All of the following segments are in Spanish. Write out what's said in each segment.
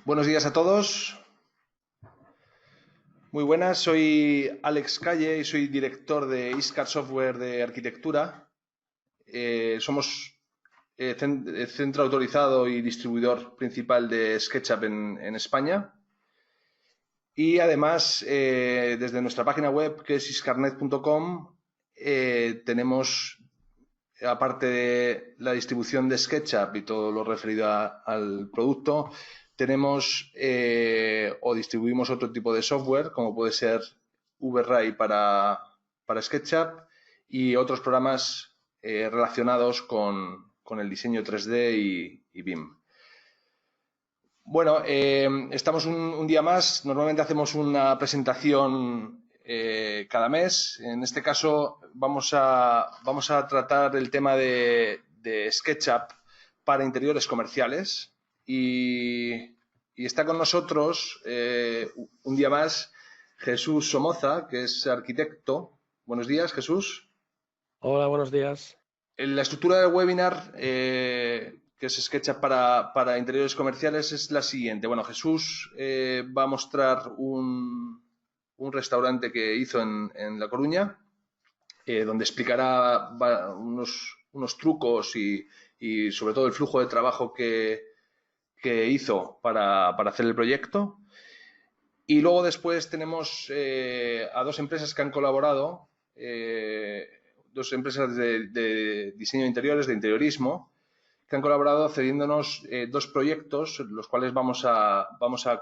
Buenos días a todos. Muy buenas, soy Alex Calle y soy director de Iscar Software de Arquitectura. Somos centro autorizado y distribuidor principal de SketchUp en España. Y además, desde nuestra página web, que es iscarnet.com, tenemos, aparte de la distribución de SketchUp y todo lo referido al producto, tenemos o distribuimos otro tipo de software, como puede ser VRay para SketchUp y otros programas relacionados con el diseño 3D y BIM. Bueno, estamos un día más. Normalmente hacemos una presentación cada mes. En este caso vamos a tratar el tema de SketchUp para interiores comerciales y está con nosotros un día más Jesús Somoza, que es arquitecto. Buenos días, Jesús. Hola, buenos días. La estructura del webinar, que es SketchUp para interiores comerciales, es la siguiente. Bueno, Jesús va a mostrar un restaurante que hizo en La Coruña, donde explicará unos trucos y sobre todo el flujo de trabajo que hizo para hacer el proyecto. Y luego después tenemos a dos empresas que han colaborado, dos empresas de diseño de interiores, de interiorismo, que han colaborado cediéndonos dos proyectos, los cuales vamos a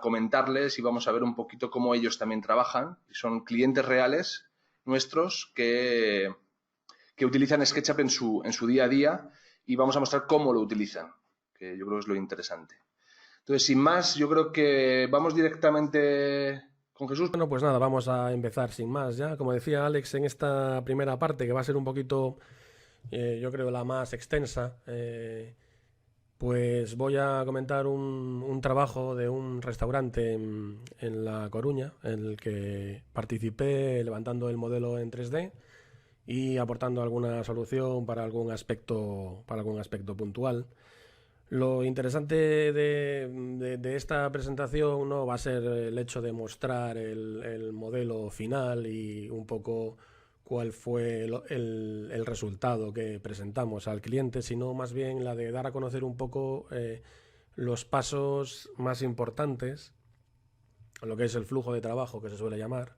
comentarles y vamos a ver un poquito cómo ellos también trabajan. Son clientes reales nuestros que utilizan SketchUp en su día a día y vamos a mostrar cómo lo utilizan, que yo creo que es lo interesante. Entonces, sin más, yo creo que vamos directamente con Jesús. Bueno, pues nada, vamos a empezar sin más ya. Como decía Alex, en esta primera parte, que va a ser un poquito, yo creo, la más extensa, pues voy a comentar un trabajo de un restaurante en La Coruña, en el que participé levantando el modelo en 3D y aportando alguna solución para algún aspecto puntual. Lo interesante de esta presentación no va a ser el hecho de mostrar el modelo final y un poco cuál fue el resultado que presentamos al cliente, sino más bien la de dar a conocer un poco los pasos más importantes, lo que es el flujo de trabajo que se suele llamar,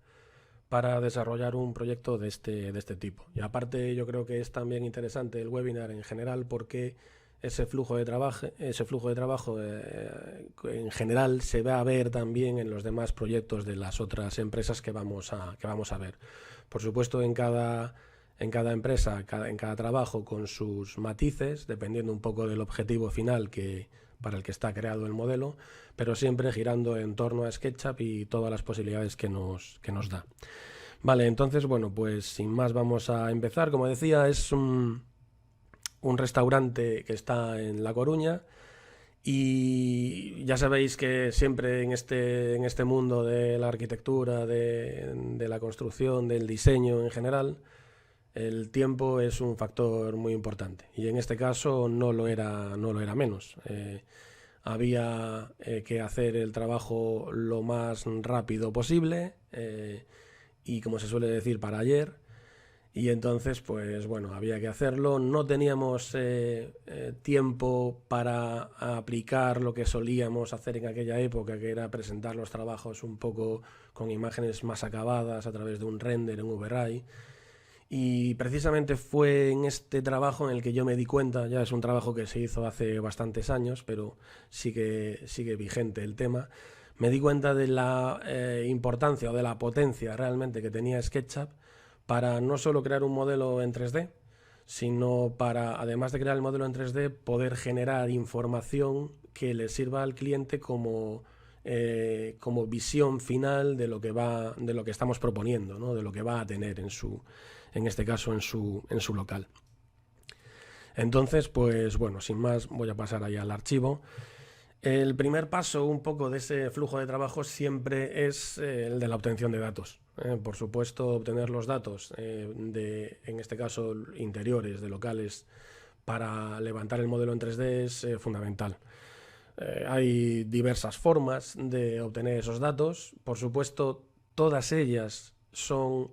para desarrollar un proyecto de este tipo. Y aparte, yo creo que es también interesante el webinar en general porque ese flujo de trabajo en general se va a ver también en los demás proyectos de las otras empresas que vamos a ver. Por supuesto, en cada empresa, en cada trabajo, con sus matices, dependiendo un poco del objetivo final para el que está creado el modelo, pero siempre girando en torno a SketchUp y todas las posibilidades que nos da. Vale, entonces, bueno, pues sin más vamos a empezar. Como decía, es un restaurante que está en La Coruña y ya sabéis que siempre en este mundo de la arquitectura, de la construcción, del diseño en general, el tiempo es un factor muy importante y en este caso no lo era menos. Había que hacer el trabajo lo más rápido posible y, como se suele decir, para ayer. Y entonces, pues bueno, había que hacerlo. No teníamos tiempo para aplicar lo que solíamos hacer en aquella época, que era presentar los trabajos un poco con imágenes más acabadas a través de un render en VRay. Y precisamente fue en este trabajo en el que yo me di cuenta, ya es un trabajo que se hizo hace bastantes años, pero sigue vigente el tema. Me di cuenta de la importancia o de la potencia realmente que tenía SketchUp para no solo crear un modelo en 3D, sino para, además de crear el modelo en 3D, poder generar información que le sirva al cliente como visión final de lo que estamos proponiendo, ¿no? De lo que va a tener en este caso en su local. Entonces, pues bueno, sin más, voy a pasar ahí al archivo. El primer paso un poco de ese flujo de trabajo siempre es el de la obtención de datos. Por supuesto, obtener los datos en este caso, interiores de locales para levantar el modelo en 3D es fundamental. Hay diversas formas de obtener esos datos. Por supuesto, todas ellas son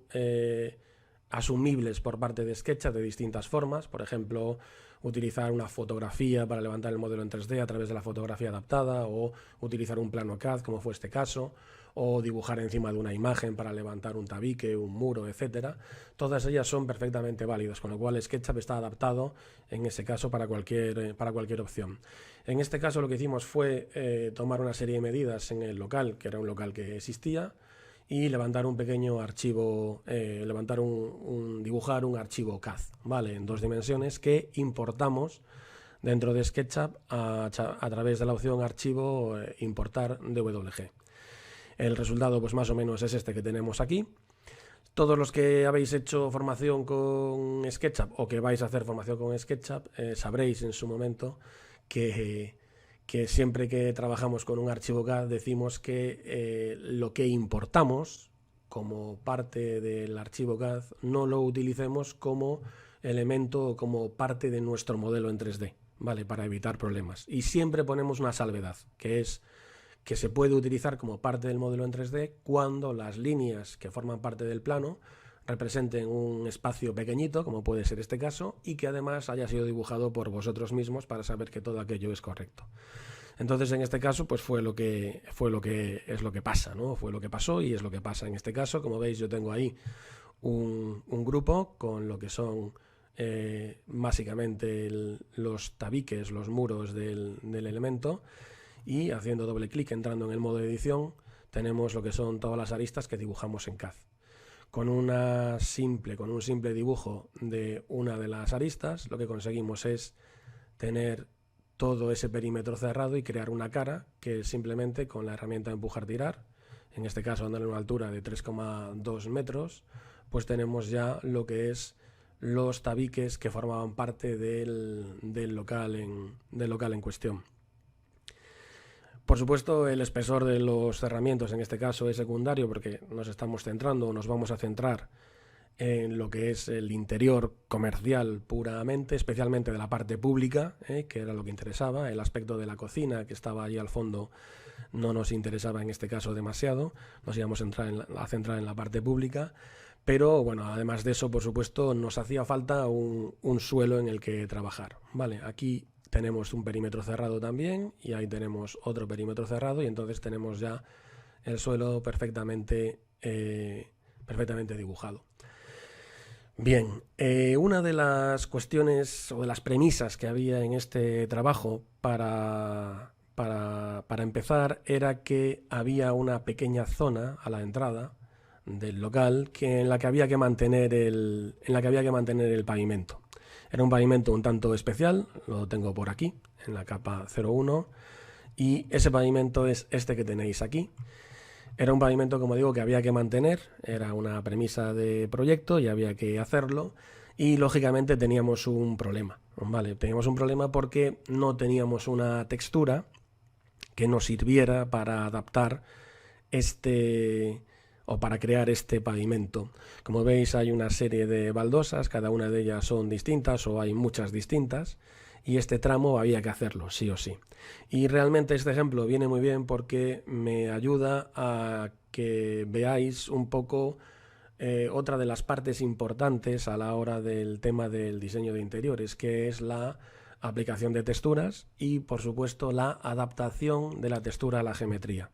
asumibles por parte de SketchUp de distintas formas. Por ejemplo, utilizar una fotografía para levantar el modelo en 3D a través de la fotografía adaptada, o utilizar un plano CAD, como fue este caso, o dibujar encima de una imagen para levantar un tabique, un muro, etcétera. Todas ellas son perfectamente válidas, con lo cual SketchUp está adaptado en ese caso para cualquier opción. En este caso lo que hicimos fue tomar una serie de medidas en el local, que era un local que existía, y levantar un pequeño archivo, dibujar un archivo CAD, ¿vale? En 2 dimensiones que importamos dentro de SketchUp a través de la opción archivo importar DWG. El resultado pues más o menos es este que tenemos aquí. Todos los que habéis hecho formación con SketchUp o que vais a hacer formación con SketchUp sabréis en su momento que siempre que trabajamos con un archivo CAD decimos que lo que importamos como parte del archivo CAD no lo utilicemos como elemento o como parte de nuestro modelo en 3D, ¿vale? Para evitar problemas. Y siempre ponemos una salvedad, que es que se puede utilizar como parte del modelo en 3D cuando las líneas que forman parte del plano representen un espacio pequeñito, como puede ser este caso, y que además haya sido dibujado por vosotros mismos para saber que todo aquello es correcto. Entonces, en este caso, pues fue lo que pasa, ¿no? Fue lo que pasó y es lo que pasa en este caso. Como veis, yo tengo ahí un grupo con lo que son básicamente los tabiques, los muros del elemento, y haciendo doble clic, entrando en el modo de edición, tenemos lo que son todas las aristas que dibujamos en CAD. Con un simple dibujo de una de las aristas, lo que conseguimos es tener todo ese perímetro cerrado y crear una cara que simplemente con la herramienta de empujar-tirar, en este caso dándole una altura de 3,2 metros, pues tenemos ya lo que es los tabiques que formaban parte del local en cuestión. Por supuesto, el espesor de los cerramientos en este caso es secundario porque nos vamos a centrar en lo que es el interior comercial puramente, especialmente de la parte pública, que era lo que interesaba. El aspecto de la cocina que estaba allí al fondo no nos interesaba en este caso demasiado, nos íbamos a centrar en la parte pública, pero bueno, además de eso, por supuesto, nos hacía falta un suelo en el que trabajar, ¿vale? Aquí tenemos un perímetro cerrado también y ahí tenemos otro perímetro cerrado y entonces tenemos ya el suelo perfectamente dibujado. Bien, una de las cuestiones o de las premisas que había en este trabajo para empezar era que había una pequeña zona a la entrada del local en la que había que mantener el pavimento. Era un pavimento un tanto especial, lo tengo por aquí, en la capa 01, y ese pavimento es este que tenéis aquí. Era un pavimento, como digo, que había que mantener, era una premisa de proyecto y había que hacerlo, y lógicamente teníamos un problema, ¿vale? Teníamos un problema porque no teníamos una textura que nos sirviera para adaptar o para crear este pavimento. Como veis, hay una serie de baldosas, cada una de ellas son distintas o hay muchas distintas, y este tramo había que hacerlo, sí o sí. Y realmente este ejemplo viene muy bien porque me ayuda a que veáis un poco otra de las partes importantes a la hora del tema del diseño de interiores, que es la aplicación de texturas y, por supuesto, la adaptación de la textura a la geometría.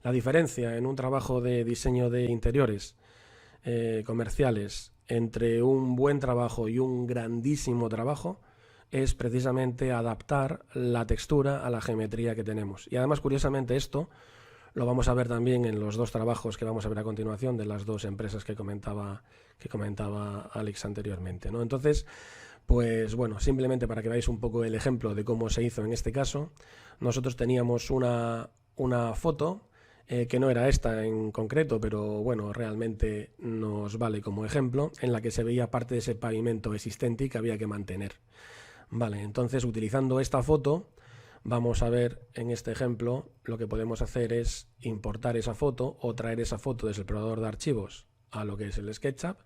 La diferencia en un trabajo de diseño de interiores comerciales entre un buen trabajo y un grandísimo trabajo es precisamente adaptar la textura a la geometría que tenemos. Y además, curiosamente, esto lo vamos a ver también en los 2 trabajos que vamos a ver a continuación de las 2 empresas que comentaba Alex anteriormente, ¿no? Entonces, pues bueno, simplemente para que veáis un poco el ejemplo de cómo se hizo en este caso, nosotros teníamos una foto que no era esta en concreto, pero bueno, realmente nos vale como ejemplo, en la que se veía parte de ese pavimento existente y que había que mantener. Vale, entonces utilizando esta foto, vamos a ver en este ejemplo, lo que podemos hacer es importar esa foto o traer esa foto desde el explorador de archivos a lo que es el SketchUp.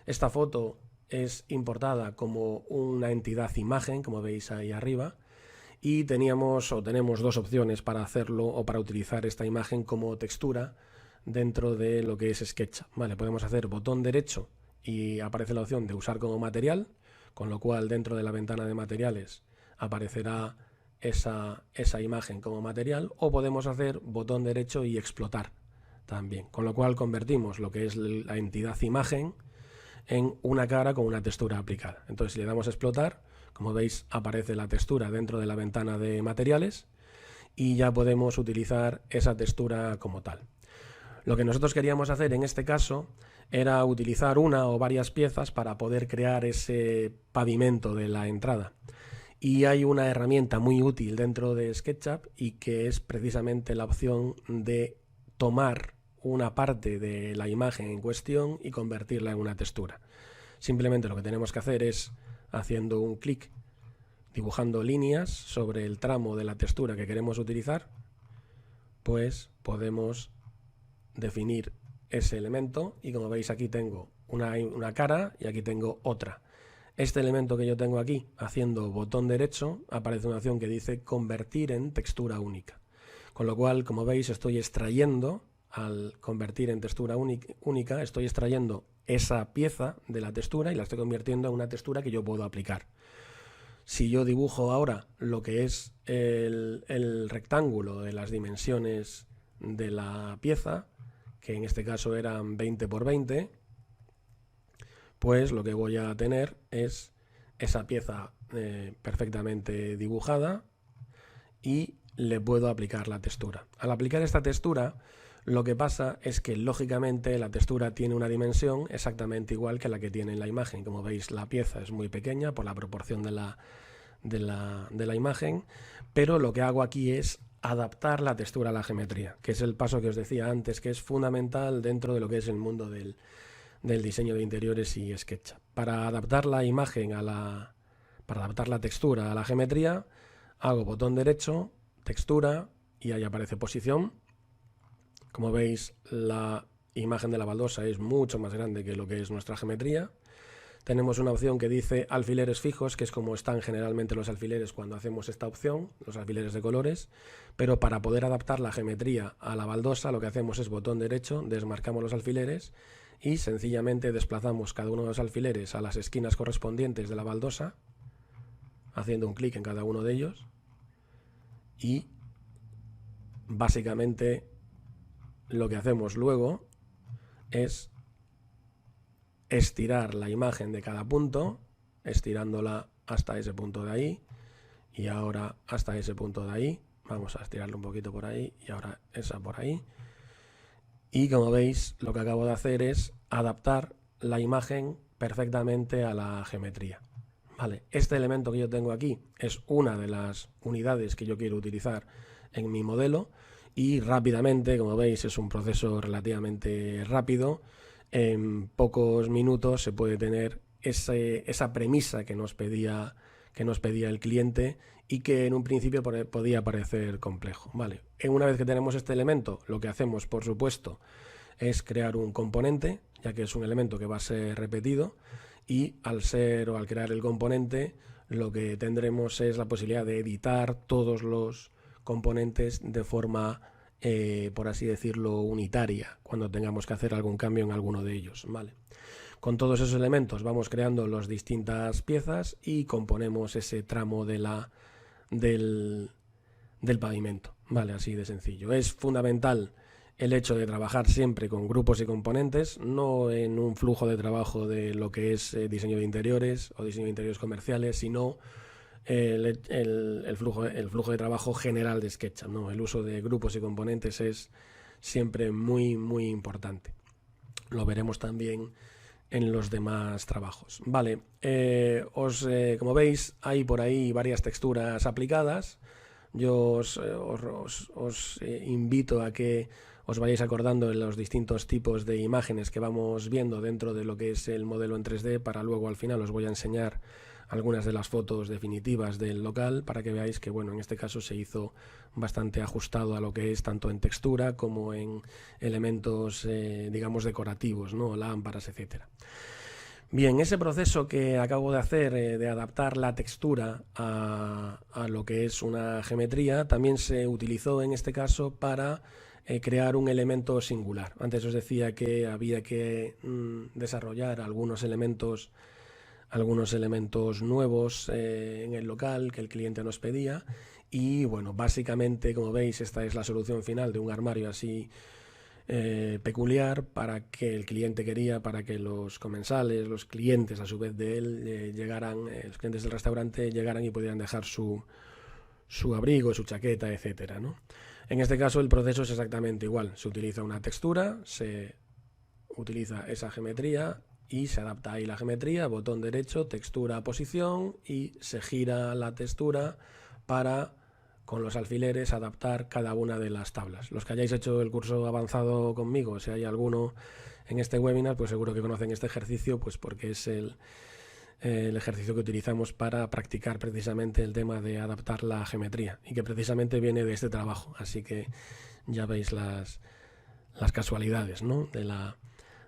Esta foto es importada como una entidad imagen, como veis ahí arriba, y tenemos dos opciones para hacerlo o para utilizar esta imagen como textura dentro de lo que es SketchUp. Vale, podemos hacer botón derecho y aparece la opción de usar como material, con lo cual dentro de la ventana de materiales aparecerá esa imagen como material, o podemos hacer botón derecho y explotar también, con lo cual convertimos lo que es la entidad imagen en una cara con una textura aplicada. Entonces, si le damos a explotar, como veis, aparece la textura dentro de la ventana de materiales y ya podemos utilizar esa textura como tal. Lo que nosotros queríamos hacer en este caso era utilizar una o varias piezas para poder crear ese pavimento de la entrada. Y hay una herramienta muy útil dentro de SketchUp y que es precisamente la opción de tomar una parte de la imagen en cuestión y convertirla en una textura. Simplemente lo que tenemos que hacer es, haciendo un clic, dibujando líneas sobre el tramo de la textura que queremos utilizar, pues podemos definir ese elemento, y como veis aquí tengo una cara y aquí tengo otra. Este elemento que yo tengo aquí, haciendo botón derecho, aparece una opción que dice convertir en textura única. Con lo cual, como veis, estoy extrayendo, al convertir en textura única, estoy extrayendo esa pieza de la textura y la estoy convirtiendo en una textura que yo puedo aplicar. Si yo dibujo ahora lo que es el rectángulo de las dimensiones de la pieza, que en este caso eran 20 por 20, pues lo que voy a tener es esa pieza perfectamente dibujada y le puedo aplicar la textura. Al aplicar esta textura, lo que pasa es que lógicamente la textura tiene una dimensión exactamente igual que la que tiene en la imagen. Como veis, la pieza es muy pequeña por la proporción de la imagen, pero lo que hago aquí es adaptar la textura a la geometría, que es el paso que os decía antes, que es fundamental dentro de lo que es el mundo del diseño de interiores y SketchUp. Para adaptar la imagen para adaptar la textura a la geometría, hago botón derecho, textura, y ahí aparece posición. Como veis, la imagen de la baldosa es mucho más grande que lo que es nuestra geometría. Tenemos una opción que dice alfileres fijos, que es como están generalmente los alfileres cuando hacemos esta opción, los alfileres de colores, pero para poder adaptar la geometría a la baldosa lo que hacemos es botón derecho, desmarcamos los alfileres y sencillamente desplazamos cada uno de los alfileres a las esquinas correspondientes de la baldosa, haciendo un clic en cada uno de ellos, y básicamente lo que hacemos luego es estirar la imagen de cada punto, estirándola hasta ese punto de ahí y ahora hasta ese punto de ahí. Vamos a estirarlo un poquito por ahí y ahora esa por ahí. Y como veis, lo que acabo de hacer es adaptar la imagen perfectamente a la geometría. Vale, este elemento que yo tengo aquí es una de las unidades que yo quiero utilizar en mi modelo y rápidamente, como veis, es un proceso relativamente rápido. En pocos minutos se puede tener esa premisa que nos pedía el cliente y que en un principio podía parecer complejo. Vale. Una vez que tenemos este elemento, lo que hacemos, por supuesto, es crear un componente, ya que es un elemento que va a ser repetido, y al crear el componente, lo que tendremos es la posibilidad de editar todos los componentes de forma, por así decirlo, unitaria, cuando tengamos que hacer algún cambio en alguno de ellos. Vale. Con todos esos elementos vamos creando las distintas piezas y componemos ese tramo del pavimento. Vale, así de sencillo. Es fundamental el hecho de trabajar siempre con grupos y componentes, no en un flujo de trabajo de lo que es diseño de interiores o diseño de interiores comerciales, sino el flujo de trabajo general de SketchUp, ¿no? El uso de grupos y componentes es siempre muy, muy importante. Lo veremos también en los demás trabajos. Vale, como veis, hay por ahí varias texturas aplicadas. Yo os invito a que os vayáis acordando de los distintos tipos de imágenes que vamos viendo dentro de lo que es el modelo en 3D, para luego al final os voy a enseñar algunas de las fotos definitivas del local para que veáis que, bueno, en este caso se hizo bastante ajustado a lo que es tanto en textura como en elementos, digamos, decorativos, ¿no? Lámparas, etcétera. Bien, ese proceso que acabo de hacer de adaptar la textura a lo que es una geometría también se utilizó en este caso para crear un elemento singular. Antes os decía que había que desarrollar algunos elementos nuevos en el local que el cliente nos pedía, y bueno, básicamente, como veis, esta es la solución final de un armario así peculiar para que el cliente quería, para que los comensales, los clientes a su vez de él llegaran, los clientes del restaurante llegaran y pudieran dejar su abrigo, su chaqueta, etcétera, ¿no? En este caso el proceso es exactamente igual. Se utiliza una textura, se utiliza esa geometría y se adapta ahí la geometría, botón derecho, textura, posición, y se gira la textura para, con los alfileres, adaptar cada una de las tablas. Los que hayáis hecho el curso avanzado conmigo, si hay alguno en este webinar, pues seguro que conocen este ejercicio, pues porque es el ejercicio que utilizamos para practicar precisamente el tema de adaptar la geometría, y que precisamente viene de este trabajo. Así que ya veis las casualidades, ¿no?,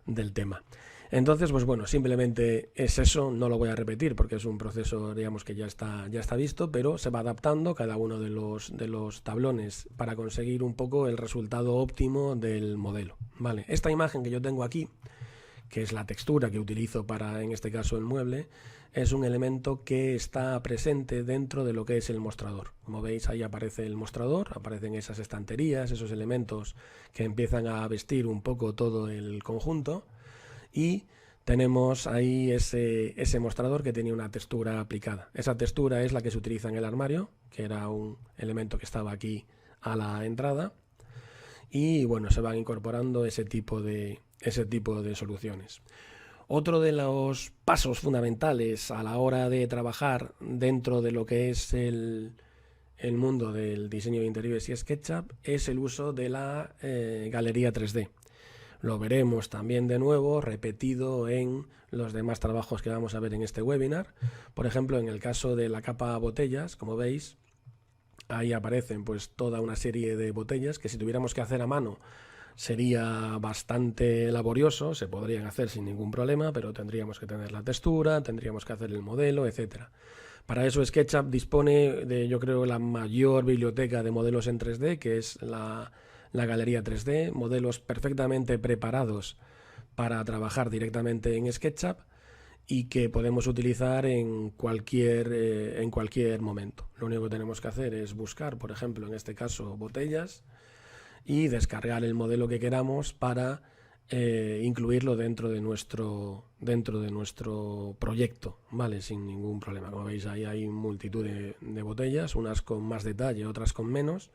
del tema. Entonces, pues bueno, simplemente es eso, no lo voy a repetir porque es un proceso, digamos, que ya está visto, pero se va adaptando cada uno de los tablones para conseguir un poco el resultado óptimo del modelo, ¿vale? Esta imagen que yo tengo aquí, que es la textura que utilizo para, en este caso, el mueble, es un elemento que está presente dentro de lo que es el mostrador. Como veis, ahí aparece el mostrador, aparecen esas estanterías, esos elementos que empiezan a vestir un poco todo el conjunto, y tenemos ahí ese mostrador que tenía una textura aplicada. Esa textura es la que se utiliza en el armario, que era un elemento que estaba aquí a la entrada, y bueno, se van incorporando ese tipo de soluciones. Otro de los pasos fundamentales a la hora de trabajar dentro de lo que es el mundo del diseño de interiores y SketchUp es el uso de la galería 3D. Lo veremos también de nuevo repetido en los demás trabajos que vamos a ver en este webinar. Por ejemplo, en el caso de la capa botellas, como veis, ahí aparecen pues toda una serie de botellas que si tuviéramos que hacer a mano sería bastante laborioso. Se podrían hacer sin ningún problema, pero tendríamos que tener la textura, tendríamos que hacer el modelo, etcétera. Para eso SketchUp dispone de, yo creo, la mayor biblioteca de modelos en 3D, que es la galería 3D, modelos perfectamente preparados para trabajar directamente en SketchUp y que podemos utilizar en cualquier momento. Lo único que tenemos que hacer es buscar, por ejemplo, en este caso, botellas, y descargar el modelo que queramos para incluirlo dentro de nuestro proyecto, ¿vale? Sin ningún problema. Como veis, ahí hay multitud de botellas, unas con más detalle, otras con menos,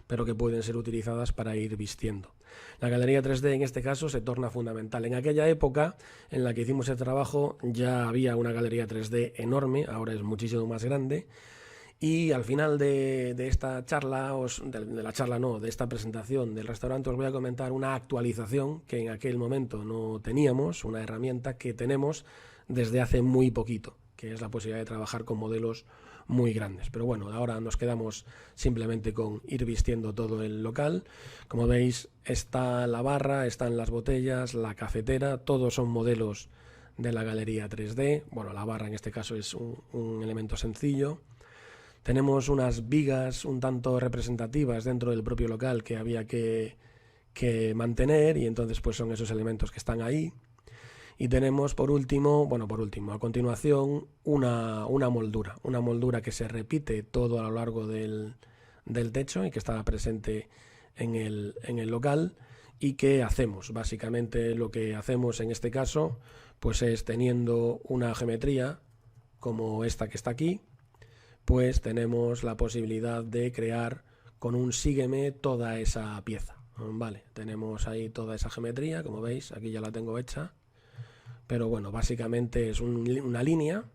pero que pueden ser utilizadas para ir vistiendo. La galería 3D en este caso se torna fundamental. En aquella época en la que hicimos el trabajo ya había una galería 3D enorme, ahora es muchísimo más grande, y al final de esta charla, de esta presentación del restaurante, os voy a comentar una actualización que en aquel momento no teníamos, una herramienta que tenemos desde hace muy poquito, que es la posibilidad de trabajar con modelos muy grandes. Pero bueno, ahora nos quedamos simplemente con ir vistiendo todo el local. Como veis, está la barra, están las botellas, la cafetera, todos son modelos de la galería 3D. Bueno, la barra en este caso es un elemento sencillo. Tenemos unas vigas un tanto representativas dentro del propio local que había que mantener, y entonces pues son esos elementos que están ahí. Y tenemos por último, a continuación, una moldura que se repite todo a lo largo del techo y que está presente en el local. ¿Y qué hacemos? Básicamente lo que hacemos en este caso pues es, teniendo una geometría como esta que está aquí, pues tenemos la posibilidad de crear con un sígueme toda esa pieza, ¿vale? Tenemos ahí toda esa geometría, como veis, aquí ya la tengo hecha. Pero bueno, básicamente es una línea,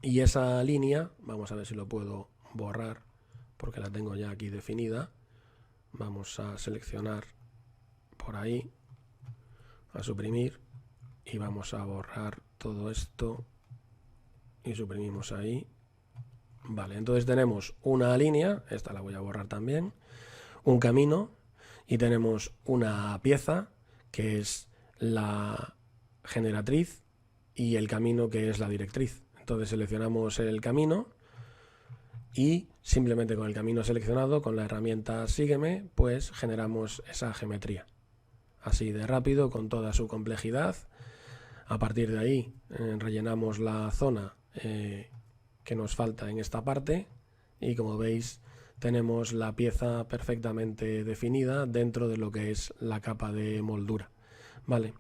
y esa línea, vamos a ver si lo puedo borrar porque la tengo ya aquí definida. Vamos a seleccionar por ahí, a suprimir, y vamos a borrar todo esto y suprimimos ahí. Vale, entonces tenemos una línea, esta la voy a borrar también, un camino, y tenemos una pieza que es la generatriz y el camino, que es la directriz. Entonces seleccionamos el camino y simplemente con el camino seleccionado, con la herramienta Sígueme, pues generamos esa geometría. Así de rápido, con toda su complejidad. A partir de ahí rellenamos la zona que nos falta en esta parte y, como veis, tenemos la pieza perfectamente definida dentro de lo que es la capa de moldura. Vale.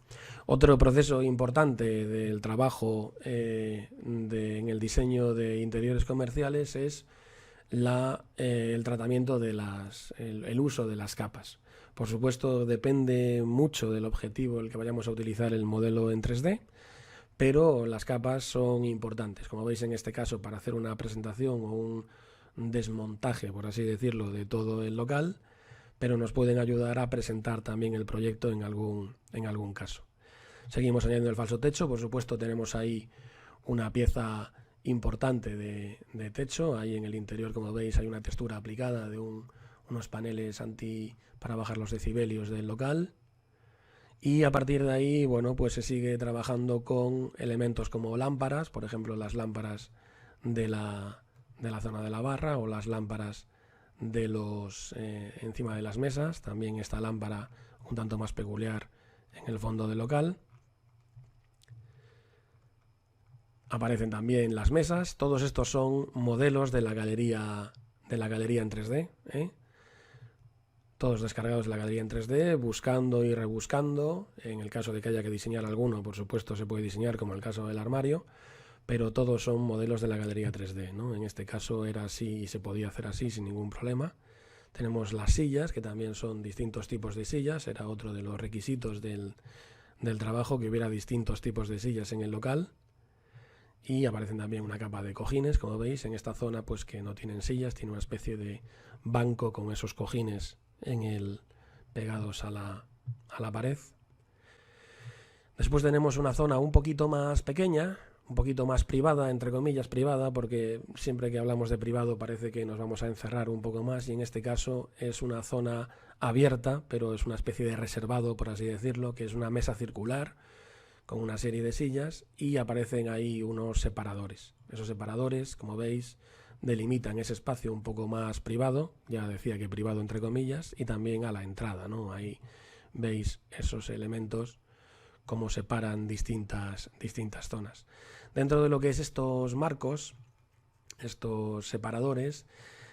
Otro proceso importante del trabajo en el diseño de interiores comerciales es el tratamiento de el uso de las capas. Por supuesto, depende mucho del objetivo el que vayamos a utilizar el modelo en 3D, pero las capas son importantes. Como veis, en este caso, para hacer una presentación o un desmontaje, por así decirlo, de todo el local, pero nos pueden ayudar a presentar también el proyecto en algún caso. Seguimos añadiendo el falso techo. Por supuesto, tenemos ahí una pieza importante de techo. Ahí en el interior, como veis, hay una textura aplicada de unos paneles para bajar los decibelios del local. Y a partir de ahí, bueno, pues se sigue trabajando con elementos como lámparas, por ejemplo, las lámparas de la zona de la barra o las lámparas encima de las mesas. También esta lámpara un tanto más peculiar en el fondo del local. Aparecen también las mesas. Todos estos son modelos de la galería en 3D, todos descargados de la galería en 3D, buscando y rebuscando. En el caso de que haya que diseñar alguno, por supuesto se puede diseñar, como el caso del armario, pero todos son modelos de la galería 3D, ¿no? En este caso era así y se podía hacer así sin ningún problema. Tenemos las sillas, que también son distintos tipos de sillas. Era otro de los requisitos del trabajo, que hubiera distintos tipos de sillas en el local. Y aparecen también una capa de cojines, como veis, en esta zona, pues que no tienen sillas, tiene una especie de banco con esos cojines pegados a la pared. Después tenemos una zona un poquito más pequeña, un poquito más privada, entre comillas privada, porque siempre que hablamos de privado parece que nos vamos a encerrar un poco más, y en este caso es una zona abierta, pero es una especie de reservado, por así decirlo, que es una mesa circular con una serie de sillas, y aparecen ahí unos separadores. Esos separadores, como veis, delimitan ese espacio un poco más privado, ya decía que privado entre comillas, y también a la entrada, ¿no? Ahí veis esos elementos, cómo separan distintas zonas. Dentro de lo que es estos marcos, estos separadores,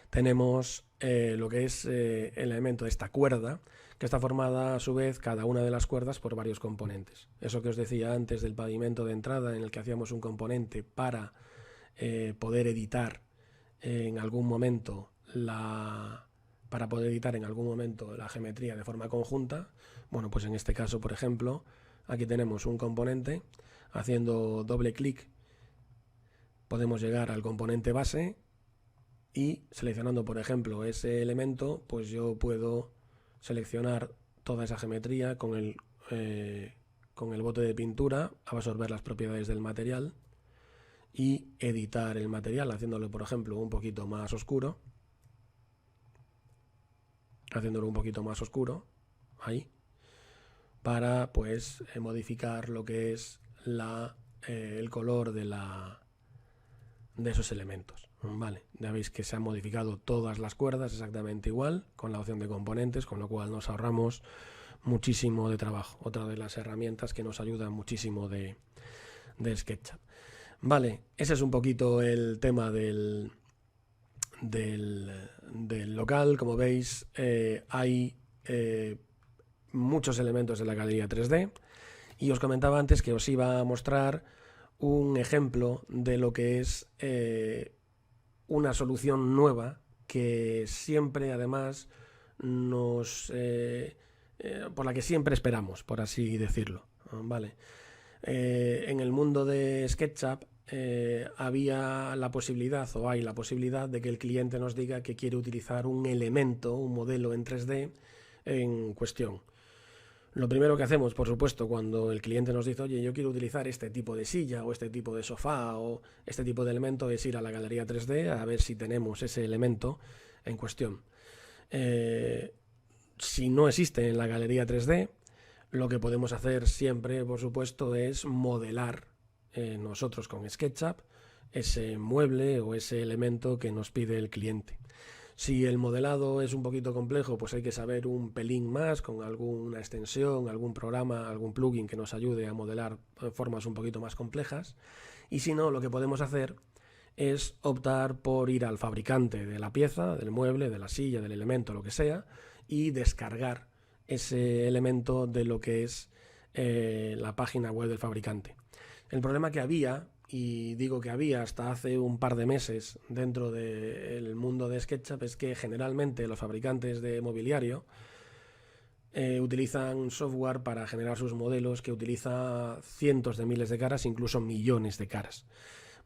tenemos lo que es el elemento de esta cuerda, que está formada a su vez, cada una de las cuerdas, por varios componentes. Eso que os decía antes del pavimento de entrada, en el que hacíamos un componente para poder editar en algún momento la geometría de forma conjunta. Bueno, pues en este caso, por ejemplo, aquí tenemos un componente. Haciendo doble clic podemos llegar al componente base y, seleccionando, por ejemplo, ese elemento, pues yo puedo seleccionar toda esa geometría con el bote de pintura, absorber las propiedades del material y editar el material, haciéndolo, por ejemplo, un poquito más oscuro. Ahí, para pues modificar lo que es el color de esos elementos. Vale, ya veis que se han modificado todas las cuerdas exactamente igual, con la opción de componentes, con lo cual nos ahorramos muchísimo de trabajo. Otra de las herramientas que nos ayuda muchísimo de SketchUp. Vale, ese es un poquito el tema del local. Como veis, hay muchos elementos de la galería 3D, y os comentaba antes que os iba a mostrar un ejemplo de lo que es una solución nueva que siempre, además, por la que siempre esperamos, por así decirlo. Vale. En el mundo de SketchUp había la posibilidad, o hay la posibilidad, de que el cliente nos diga que quiere utilizar un elemento, un modelo en 3D en cuestión. Lo primero que hacemos, por supuesto, cuando el cliente nos dice, oye, yo quiero utilizar este tipo de silla o este tipo de sofá o este tipo de elemento, es ir a la galería 3D a ver si tenemos ese elemento en cuestión. Si no existe en la galería 3D, lo que podemos hacer siempre, por supuesto, es modelar nosotros con SketchUp ese mueble o ese elemento que nos pide el cliente. Si el modelado es un poquito complejo, pues hay que saber un pelín más con alguna extensión, algún programa, algún plugin que nos ayude a modelar formas un poquito más complejas. Y si no, lo que podemos hacer es optar por ir al fabricante de la pieza, del mueble, de la silla, del elemento, lo que sea, y descargar ese elemento de lo que es la página web del fabricante. El problema que había, y digo que había hasta hace un par de meses dentro del mundo de SketchUp, es que generalmente los fabricantes de mobiliario utilizan software para generar sus modelos que utiliza cientos de miles de caras, incluso millones de caras.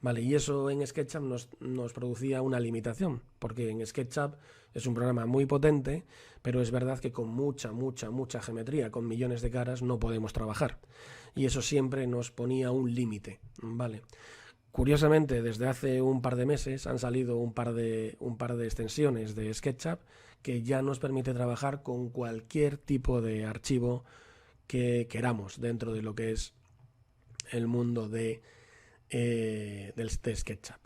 Vale, y eso en SketchUp nos producía una limitación, porque en SketchUp es un programa muy potente, pero es verdad que con mucha geometría, con millones de caras, no podemos trabajar. Y eso siempre nos ponía un límite, ¿vale? Curiosamente, desde hace un par de meses han salido un par de extensiones de SketchUp que ya nos permite trabajar con cualquier tipo de archivo que queramos dentro de lo que es el mundo del SketchUp.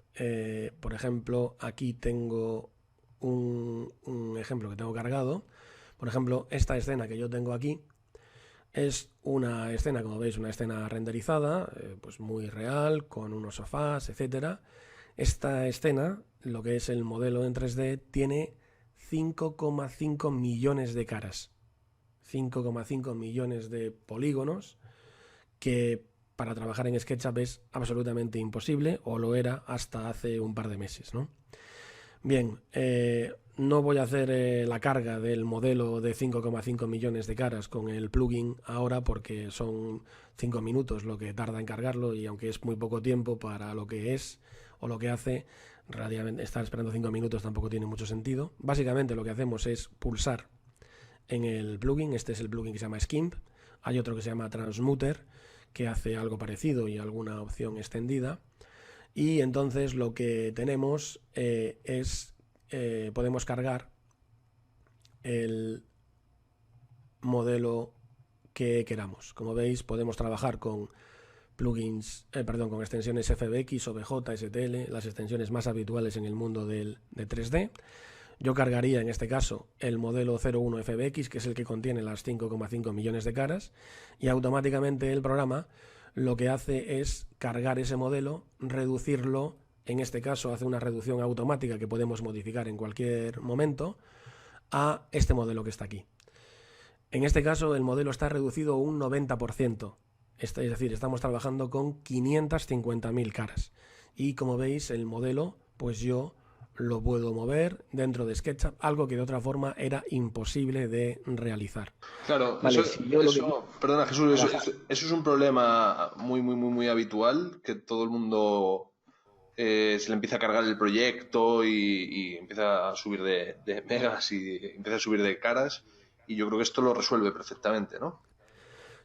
Por ejemplo, aquí tengo un ejemplo que tengo cargado. Por ejemplo, esta escena que yo tengo aquí es una escena, como veis, una escena renderizada, pues muy real, con unos sofás, etcétera. Esta escena, lo que es el modelo en 3D, tiene 5,5 millones de caras, 5,5 millones de polígonos, que para trabajar en SketchUp es absolutamente imposible, o lo era hasta hace un par de meses, ¿no? Bien, no voy a hacer la carga del modelo de 5,5 millones de caras con el plugin ahora, porque son 5 minutos lo que tarda en cargarlo, y aunque es muy poco tiempo para lo que es o lo que hace, relativamente estar esperando 5 minutos tampoco tiene mucho sentido. Básicamente lo que hacemos es pulsar en el plugin. Este es el plugin que se llama Skimp. Hay otro que se llama Transmuter, que hace algo parecido y alguna opción extendida. Y entonces lo que tenemos podemos cargar el modelo que queramos. Como veis, podemos trabajar con plugins, con extensiones FBX, OBJ, STL, las extensiones más habituales en el mundo de 3D. Yo cargaría en este caso el modelo 01 FBX, que es el que contiene las 5,5 millones de caras, y automáticamente el programa lo que hace es cargar ese modelo, reducirlo, en este caso hace una reducción automática que podemos modificar en cualquier momento, a este modelo que está aquí. En este caso el modelo está reducido un 90%, es decir, estamos trabajando con 550.000 caras. Y como veis, el modelo, pues yo lo puedo mover dentro de SketchUp, algo que de otra forma era imposible de realizar. Claro, vale, perdona Jesús, eso es un problema muy habitual, que todo el mundo se le empieza a cargar el proyecto y empieza a subir de megas y empieza a subir de caras, y yo creo que esto lo resuelve perfectamente, ¿no?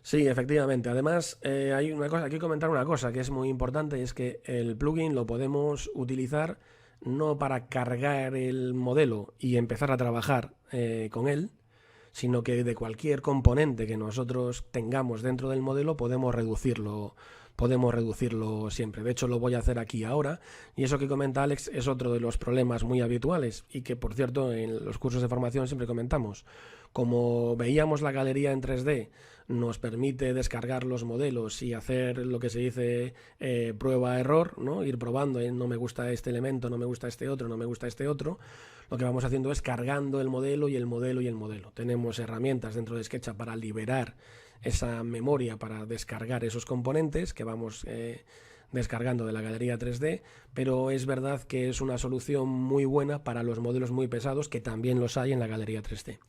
Sí, efectivamente. Además, hay que comentar una cosa que es muy importante, y es que el plugin lo podemos utilizar no para cargar el modelo y empezar a trabajar con él, sino que de cualquier componente que nosotros tengamos dentro del modelo podemos reducirlo siempre. De hecho, lo voy a hacer aquí ahora, y eso que comenta Alex es otro de los problemas muy habituales y que, por cierto, en los cursos de formación siempre comentamos. Como veíamos, la galería en 3D nos permite descargar los modelos y hacer lo que se dice prueba-error, ¿no? Ir probando, no me gusta este elemento, no me gusta este otro, no me gusta este otro. Lo que vamos haciendo es cargando el modelo y el modelo y el modelo. Tenemos herramientas dentro de SketchUp para liberar esa memoria, para descargar esos componentes que vamos descargando de la galería 3D, pero es verdad que es una solución muy buena para los modelos muy pesados, que también los hay en la galería 3D.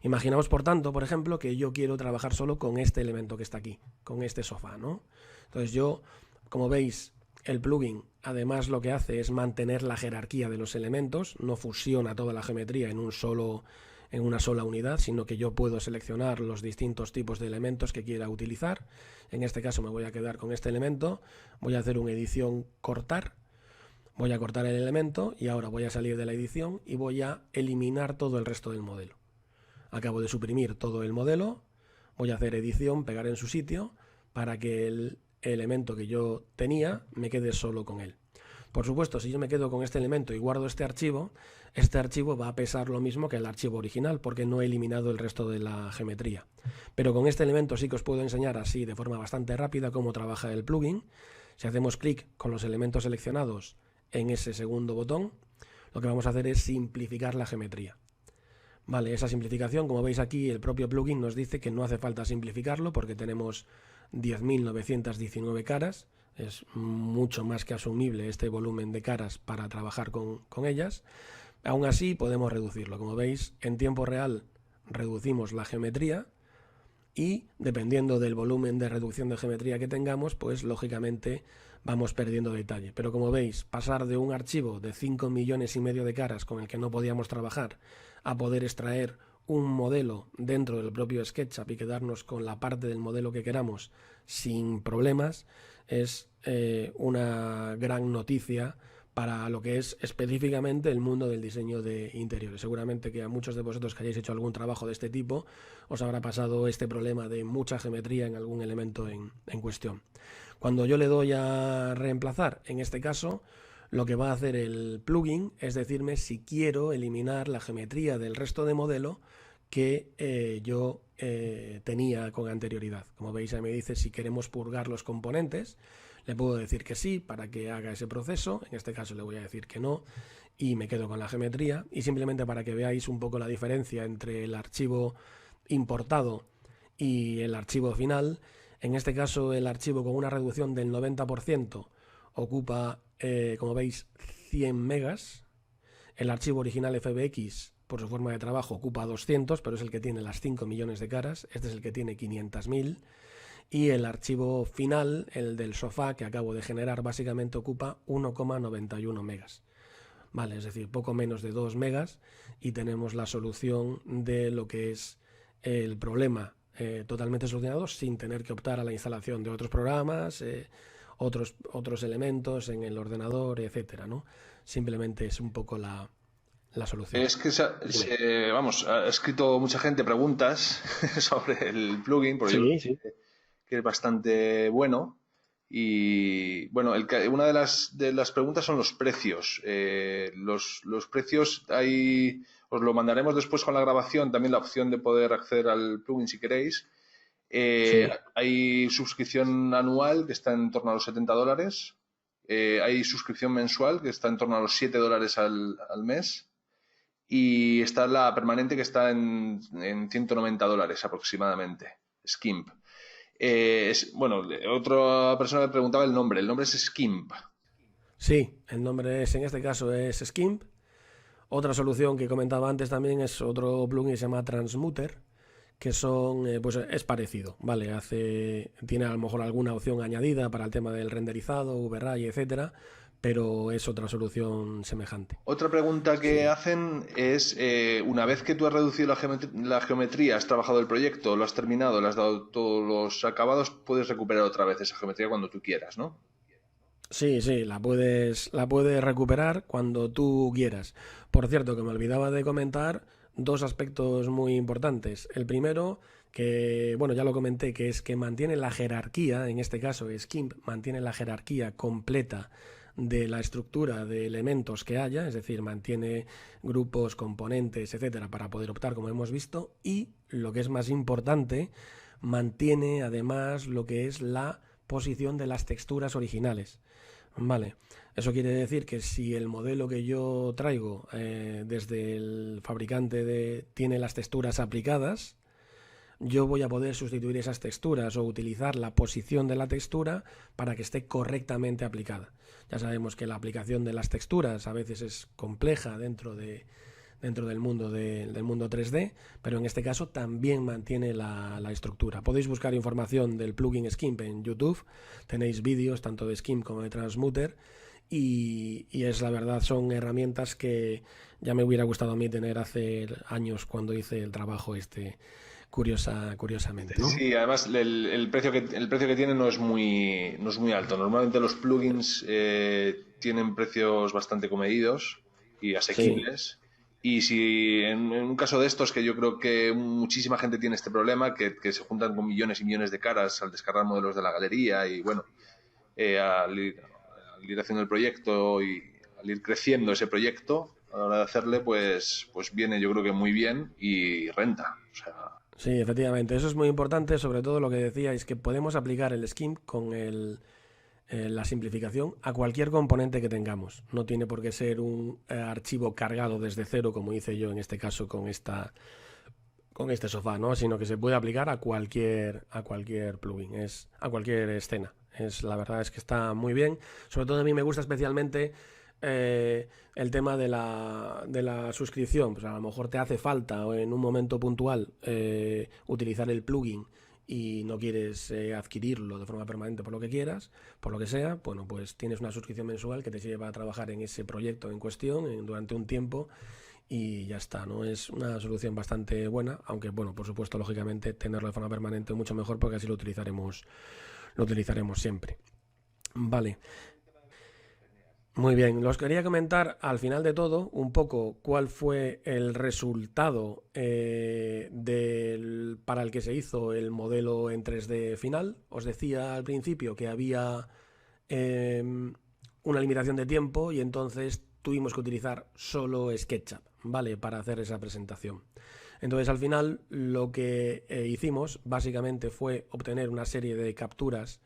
Imaginaos, por tanto, por ejemplo, que yo quiero trabajar solo con este elemento que está aquí, con este sofá, ¿no? Entonces yo, como veis, el plugin además lo que hace es mantener la jerarquía de los elementos, no fusiona toda la geometría en una sola unidad, sino que yo puedo seleccionar los distintos tipos de elementos que quiera utilizar. En este caso me voy a quedar con este elemento, voy a hacer una edición cortar, voy a cortar el elemento y ahora voy a salir de la edición y voy a eliminar todo el resto del modelo. Acabo de suprimir todo el modelo, voy a hacer edición, pegar en su sitio, para que elemento que yo tenía, me quede solo con él. Por supuesto, si yo me quedo con este elemento y guardo este archivo va a pesar lo mismo que el archivo original, porque no he eliminado el resto de la geometría. Pero con este elemento sí que os puedo enseñar así de forma bastante rápida cómo trabaja el plugin. Si hacemos clic con los elementos seleccionados en ese segundo botón, lo que vamos a hacer es simplificar la geometría. Vale, esa simplificación, como veis aquí, el propio plugin nos dice que no hace falta simplificarlo porque tenemos 10.919 caras. Es mucho más que asumible este volumen de caras para trabajar con ellas. Aún así podemos reducirlo. Como veis, en tiempo real reducimos la geometría y dependiendo del volumen de reducción de geometría que tengamos, pues lógicamente vamos perdiendo detalle. Pero como veis, pasar de un archivo de 5,5 millones de caras con el que no podíamos trabajar a poder extraer un modelo dentro del propio SketchUp y quedarnos con la parte del modelo que queramos sin problemas, es una gran noticia para lo que es específicamente el mundo del diseño de interiores. Seguramente que a muchos de vosotros que hayáis hecho algún trabajo de este tipo os habrá pasado este problema de mucha geometría en algún elemento en cuestión. Cuando yo le doy a reemplazar, en este caso, lo que va a hacer el plugin es decirme si quiero eliminar la geometría del resto de modelo que yo tenía con anterioridad. Como veis, ahí me dice si queremos purgar los componentes. Le puedo decir que sí para que haga ese proceso. En este caso le voy a decir que no y me quedo con la geometría. Y simplemente para que veáis un poco la diferencia entre el archivo importado y el archivo final. En este caso el archivo con una reducción del 90% ocupa, como veis, 100 megas. El archivo original FBX, por su forma de trabajo, ocupa 200, pero es el que tiene las 5 millones de caras. Este es el que tiene 500.000. Y el archivo final, el del sofá que acabo de generar, básicamente ocupa 1,91 megas. Vale, es decir, poco menos de 2 megas y tenemos la solución de lo que es el problema totalmente solucionado sin tener que optar a la instalación de otros programas, otros elementos en el ordenador, etcétera, ¿no? Simplemente es un poco la solución. Es que, vamos, ha escrito mucha gente preguntas sobre el plugin, porque yo Sí. que es bastante bueno. Y bueno, una de las preguntas son los precios. Los precios os lo mandaremos después con la grabación, también la opción de poder acceder al plugin si queréis. Sí. Hay suscripción anual que está en torno a los $70. Hay suscripción mensual que está en torno a los $7 al mes. Y está la permanente que está en $190 aproximadamente. Skimp. Bueno, otra persona me preguntaba el nombre. El nombre es Skimp. Sí, el nombre en este caso es Skimp. Otra solución que comentaba antes también es otro plugin que se llama Transmuter, que pues es parecido, ¿vale? Tiene a lo mejor alguna opción añadida para el tema del renderizado, VRAY, etcétera, pero es otra solución semejante. Otra pregunta que hacen es, una vez que tú has reducido la geometría, has trabajado el proyecto, lo has terminado, le has dado todos los acabados, puedes recuperar otra vez esa geometría cuando tú quieras, ¿no? Sí, la puedes recuperar cuando tú quieras. Por cierto, que me olvidaba de comentar dos aspectos muy importantes. El primero, que bueno, ya lo comenté, que es que mantiene la jerarquía, en este caso Skimp mantiene la jerarquía completa de la estructura de elementos que haya, es decir, mantiene grupos, componentes, etcétera, para poder optar, como hemos visto, y lo que es más importante, mantiene además lo que es la posición de las texturas originales. Vale, eso quiere decir que si el modelo que yo traigo desde el fabricante tiene las texturas aplicadas, yo voy a poder sustituir esas texturas o utilizar la posición de la textura para que esté correctamente aplicada. Ya sabemos que la aplicación de las texturas a veces es compleja dentro del mundo 3D, pero en este caso también mantiene la estructura. Podéis buscar información del plugin Skimp en YouTube, tenéis vídeos tanto de Skimp como de Transmuter y es la verdad, son herramientas que ya me hubiera gustado a mí tener hace años cuando hice el trabajo curiosamente, ¿no? Sí, además el precio que tiene no es muy alto. Normalmente los plugins tienen precios bastante comedidos y asequibles. Y si en un caso de estos, que yo creo que muchísima gente tiene este problema, que se juntan con millones y millones de caras al descargar modelos de la galería y bueno, al ir haciendo el proyecto y al ir creciendo ese proyecto, a la hora de hacerle, pues viene yo creo que muy bien y renta. O sea, Sí, efectivamente, eso es muy importante, sobre todo lo que decíais, que podemos aplicar el Scheme con la simplificación a cualquier componente que tengamos. No tiene por qué ser un archivo cargado desde cero, como hice yo en este caso con este sofá, ¿no? Sino que se puede aplicar a cualquier plugin, a cualquier escena. La verdad es que está muy bien. Sobre todo a mí me gusta especialmente el tema de la suscripción. Pues a lo mejor te hace falta en un momento puntual utilizar el plugin y no quieres adquirirlo de forma permanente por lo que quieras, por lo que sea, bueno, pues tienes una suscripción mensual que te lleva a trabajar en ese proyecto en cuestión durante un tiempo y ya está, ¿no? Es una solución bastante buena, aunque, bueno, por supuesto, lógicamente, tenerlo de forma permanente es mucho mejor porque así lo utilizaremos siempre. Vale. Muy bien, los quería comentar al final de todo un poco cuál fue el resultado para el que se hizo el modelo en 3D final. Os decía al principio que había eh, una limitación de tiempo y entonces tuvimos que utilizar solo SketchUp, ¿vale? Para hacer esa presentación. Entonces al final lo que hicimos básicamente fue obtener una serie de capturas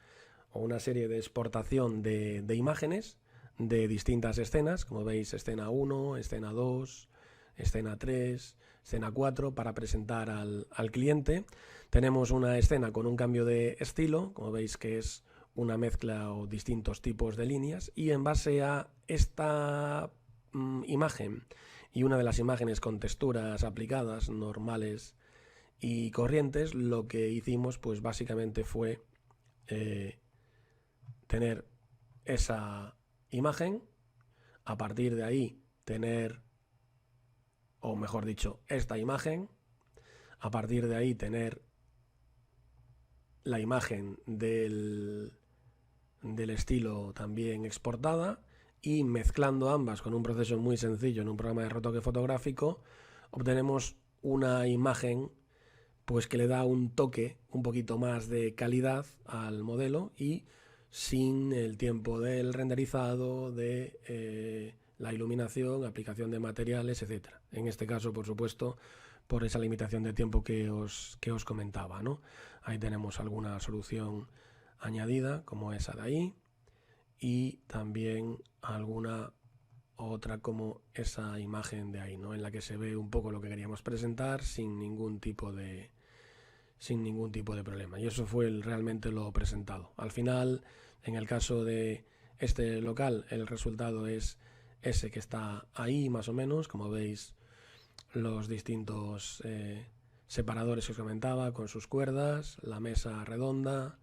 o una serie de exportación de imágenes de distintas escenas, como veis, escena 1, escena 2, escena 3, escena 4, para presentar al cliente. Tenemos una escena con un cambio de estilo, como veis que es una mezcla o distintos tipos de líneas, y en base a esta imagen y una de las imágenes con texturas aplicadas, normales y corrientes, lo que hicimos pues básicamente fue tener esa imagen, a partir de ahí tener, o mejor dicho, esta imagen, a partir de ahí tener la imagen del estilo también exportada y mezclando ambas con un proceso muy sencillo en un programa de retoque fotográfico obtenemos una imagen pues que le da un toque un poquito más de calidad al modelo y sin el tiempo del renderizado, de la iluminación, aplicación de materiales, etc. En este caso, por supuesto, por esa limitación de tiempo que os comentaba, ¿no? Ahí tenemos alguna solución añadida, como esa de ahí, y también alguna otra como esa imagen de ahí, ¿no? En la que se ve un poco lo que queríamos presentar sin ningún tipo de problema. Y eso fue realmente lo presentado. Al final, en el caso de este local, el resultado es ese que está ahí más o menos, como veis, los distintos separadores que os comentaba con sus cuerdas, la mesa redonda,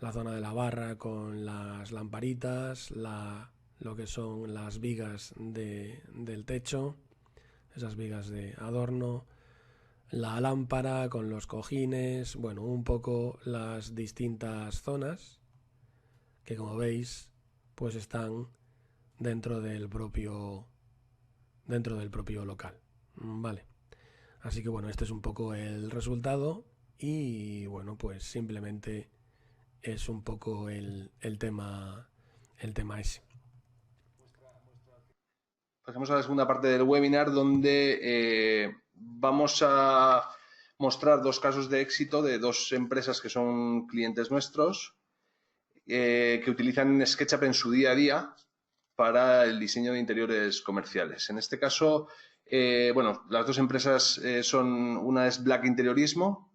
la zona de la barra con las lamparitas, lo que son las vigas del techo, esas vigas de adorno, la lámpara con los cojines, bueno, un poco las distintas zonas que, como veis, pues están dentro del propio local. Vale. Así que bueno, este es un poco el resultado y bueno, pues simplemente es un poco el tema ese. pasamos a la segunda parte del webinar donde vamos a mostrar dos casos de éxito de dos empresas que son clientes nuestros que utilizan SketchUp en su día a día para el diseño de interiores comerciales. En este caso, bueno, las dos empresas una es Black Interiorismo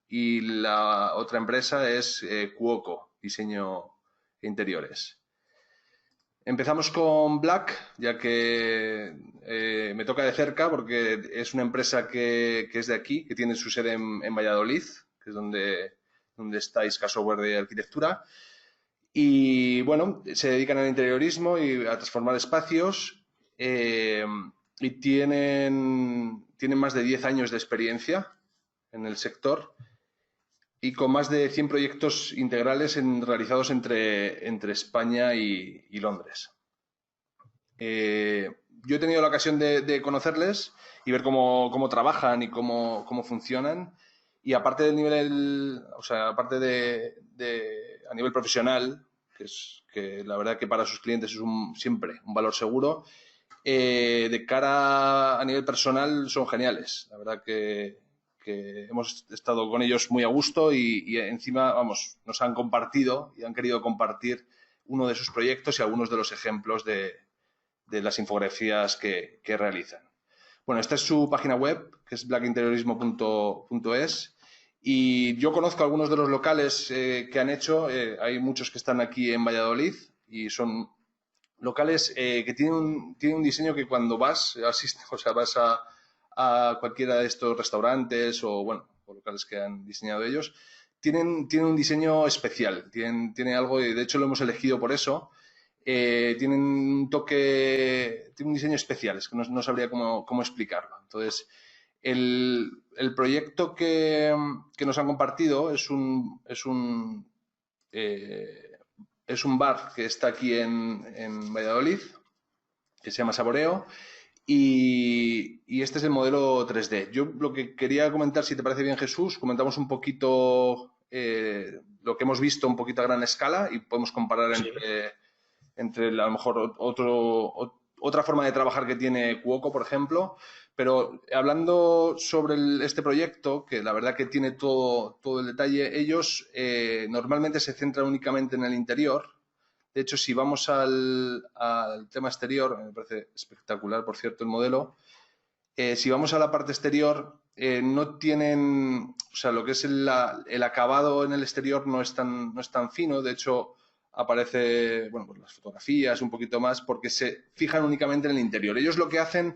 y la otra empresa es Cuoco, diseño de interiores. Empezamos con Black, ya que me toca de cerca porque es una empresa que es de aquí, que tiene su sede en Valladolid, que es donde está Isca Software de Arquitectura. Y bueno, se dedican al interiorismo y a transformar espacios y tienen más de 10 años de experiencia en el sector y con más de 100 proyectos integrales realizados entre España y Londres. yo he tenido la ocasión de conocerles y ver cómo trabajan y cómo funcionan. Y aparte del nivel, o sea, aparte a nivel profesional, que la verdad que para sus clientes es siempre un valor seguro, de cara a nivel personal son geniales. La verdad que hemos estado con ellos muy a gusto y encima, vamos, nos han compartido y han querido compartir uno de sus proyectos y algunos de los ejemplos de las infografías que realizan. Bueno, esta es su página web, que es blackinteriorismo.es. Y yo conozco algunos de los locales que han hecho. Hay muchos que están aquí en Valladolid y son locales que tienen un diseño que cuando vas a cualquiera de estos restaurantes o locales que han diseñado ellos, tienen un diseño especial, tienen algo, y de hecho lo hemos elegido por eso. Tienen un toque, tiene un diseño especial, es que no sabría cómo explicarlo. Entonces, el proyecto que nos han compartido es un bar que está aquí en Valladolid, que se llama Saboreo, y este es el modelo 3D. Yo lo que quería comentar, si te parece bien, Jesús, comentamos un poquito lo que hemos visto un poquito a gran escala y podemos comparar entre a lo mejor otra forma de trabajar que tiene Cuoco, por ejemplo. Pero hablando sobre este proyecto, que la verdad que tiene todo el detalle, ellos normalmente se centran únicamente en el interior. De hecho, si vamos al tema exterior, me parece espectacular, por cierto, el modelo. Si vamos a la parte exterior, no tienen, o sea, lo que es el acabado en el exterior no es tan fino. De hecho, aparece, pues las fotografías un poquito más, porque se fijan únicamente en el interior. Ellos lo que hacen,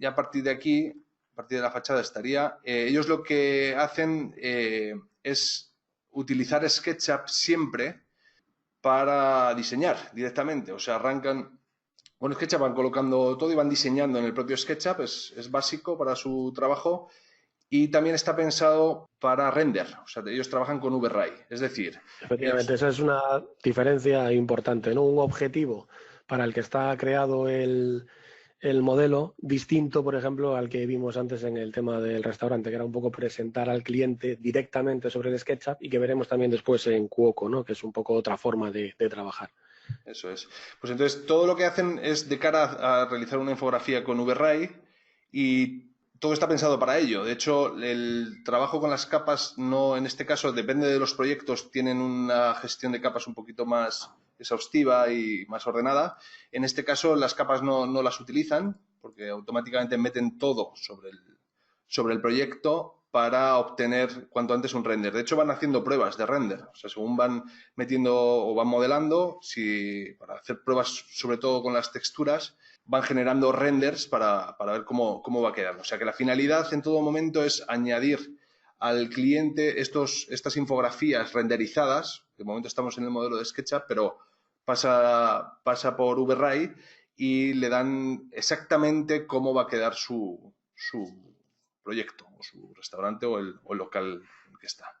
y a partir de aquí, a partir de la fachada estaría, ellos lo que hacen es utilizar SketchUp siempre para diseñar directamente. O sea, arrancan con SketchUp, van colocando todo y van diseñando en el propio SketchUp. Es básico para su trabajo. Y también está pensado para render. O sea, ellos trabajan con VRAI. Es decir, Efectivamente, esa es una diferencia importante, ¿no? Un objetivo para el que está creado el modelo, distinto, por ejemplo, al que vimos antes en el tema del restaurante, que era un poco presentar al cliente directamente sobre el SketchUp, y que veremos también después en Cuoco, ¿no? Que es un poco otra forma de trabajar. Eso es. Pues entonces todo lo que hacen es de cara a realizar una infografía con VRAI y todo está pensado para ello. De hecho, el trabajo con las capas no, en este caso, depende de los proyectos, tienen una gestión de capas un poquito más exhaustiva y más ordenada. En este caso, las capas no las utilizan porque automáticamente meten todo sobre el proyecto para obtener cuanto antes un render. De hecho, van haciendo pruebas de render. O sea, según van metiendo o van modelando, para hacer pruebas sobre todo con las texturas, van generando renders para ver cómo va quedando. O sea, que la finalidad en todo momento es añadir al cliente estas infografías renderizadas. De momento estamos en el modelo de SketchUp, pero pasa por VRAI y le dan exactamente cómo va a quedar su proyecto o su restaurante o el local en el que está.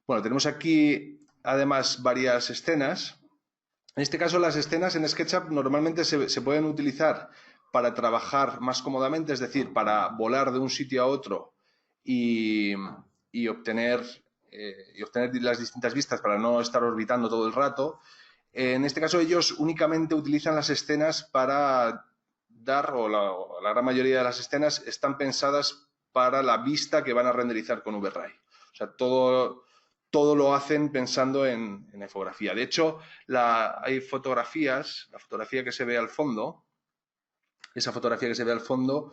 Bueno, tenemos aquí además varias escenas. En este caso, las escenas en SketchUp normalmente se pueden utilizar para trabajar más cómodamente, es decir, para volar de un sitio a otro y obtener las distintas vistas para no estar orbitando todo el rato. En este caso, ellos únicamente utilizan las escenas para dar, o la gran mayoría de las escenas están pensadas para la vista que van a renderizar con VRAI. O sea, todo lo hacen pensando en infografía. De hecho, hay fotografías, la fotografía que se ve al fondo, esa fotografía que se ve al fondo